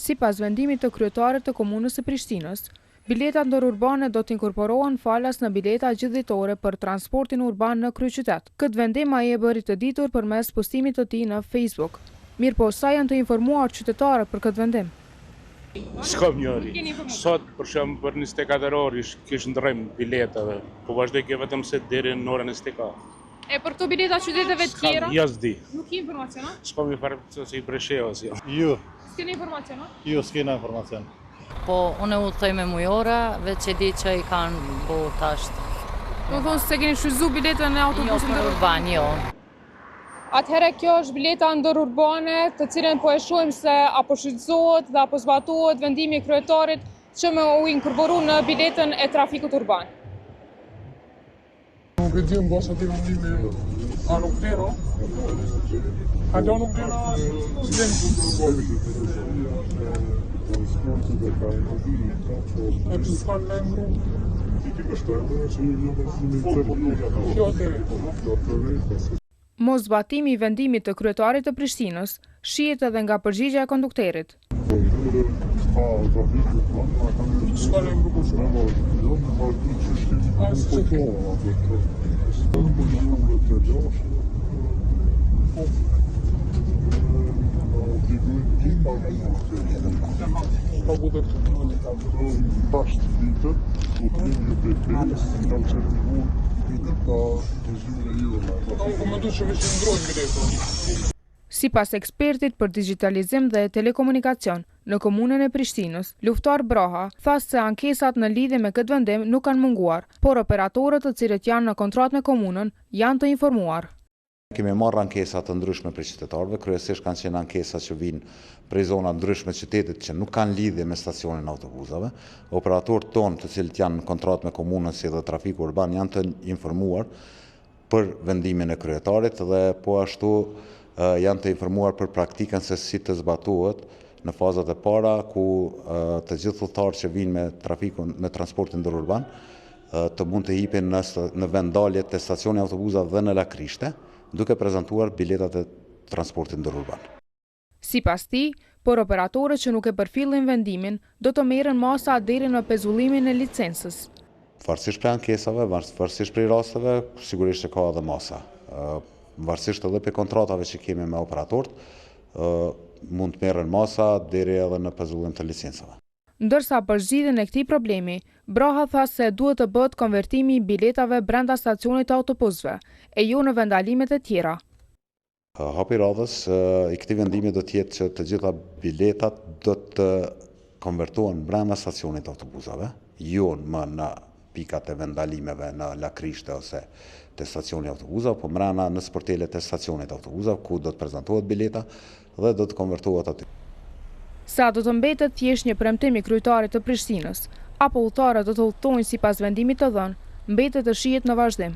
Sipas vendimit të kryetarit të komunës së Prishtinës, biletat ndërurbane do të inkorporohen falas në bileta gjithditore për transportin urban në kryeqytet. Këtë vendim ai e bëri të ditur përmes postimit të tij në Facebook. Mirëpo sa janë të informuar qytetarët për këtë vendim? S'kam njëri. Sot për shembull për 24 orë kish ndrrim biletave, po vazhdoj kjo vetëm se deri në orën 24. E për këto bileta qyteteve të tjera? Jasdi. Nuk ke informacion, a? S'kam informacion se i bresheva si. Jo. S'keni informacion, a? Jo, s'kena informacion. Po, unë udhëtoj me mujore, veç e di që i kanë bo tasht. Do thonë se keni shfrytzuar biletën në autobusin ndërurban, jo. Atëherë kjo është bileta ndërurbane, të cilën po e shohim se apo shfrytëzohet dhe apo zbatohet vendimi i kryetarit që me u inkorporu në biletën e trafikut urban. Nuk e di në basa të vendimi, a nuk dero? A do nuk dero e që s'kan lembru? Mosbatimi i vendimit të kryetarit të Prishtinës shihet edhe nga përgjigjja e kondukterit. S'kan lembru për shumë? Sipas ekspertit për digitalizim dhe telekomunikacion në komunën e Prishtinës, Luftar Braha, tha se ankesat në lidhje me këtë vendim nuk kanë munguar, por operatorët të cilët janë në kontratë me komunën janë të informuar. Kemi marrë ankesat të ndryshme për qytetarëve, kryesisht kanë qenë ankesat që vinë prej zona ndryshme të qytetit që nuk kanë lidhje me stacionin autobusave. Operatorët tonë të cilët janë në kontratë me komunën si dhe trafiku urban janë të informuar për vendimin e kryetarit dhe po ashtu janë të informuar për praktikën se si të zbatohet në fazat e para ku të gjithë udhëtarët që vinë me transportin ndërurban të mund të hipin në venddaljet të stacioni autobusave dhe në lakrishte, duke prezantuar biletat e transportit ndërurban. Sipas tij, por operatorët që nuk e përfillin vendimin do të merren masa deri në pezullimin e licencës. Varësisht prej ankesave, varësisht prej rasteve, sigurisht që ka edhe masa. Varësisht edhe për kontratave që kemi me operatorët, mund të merren masa deri edhe në pezullim të licencave. Ndërsa për zgjidhjen e këtij problemi, Braha tha se duhet të bëhet konvertimi i biletave brenda stacionit të autobusëve, e jo në vendalimet e tjera. Hapi radhës i këtij vendimi do të jetë që të gjitha biletat do të konvertohen brenda stacionit të autobusave, jo më në pikat e vendalimeve në lakrishte ose të stacioni autobusave, po brenda në sportelet e stacionit autobusave, ku do të prezantohet bileta dhe do të konvertohet aty. Sa do të mbetet thjesht një premtim i kryetarit të Prishtinës, apo udhëtarët do të udhëtojnë sipas vendimit të dhënë, mbetet të shihet në vazhdim.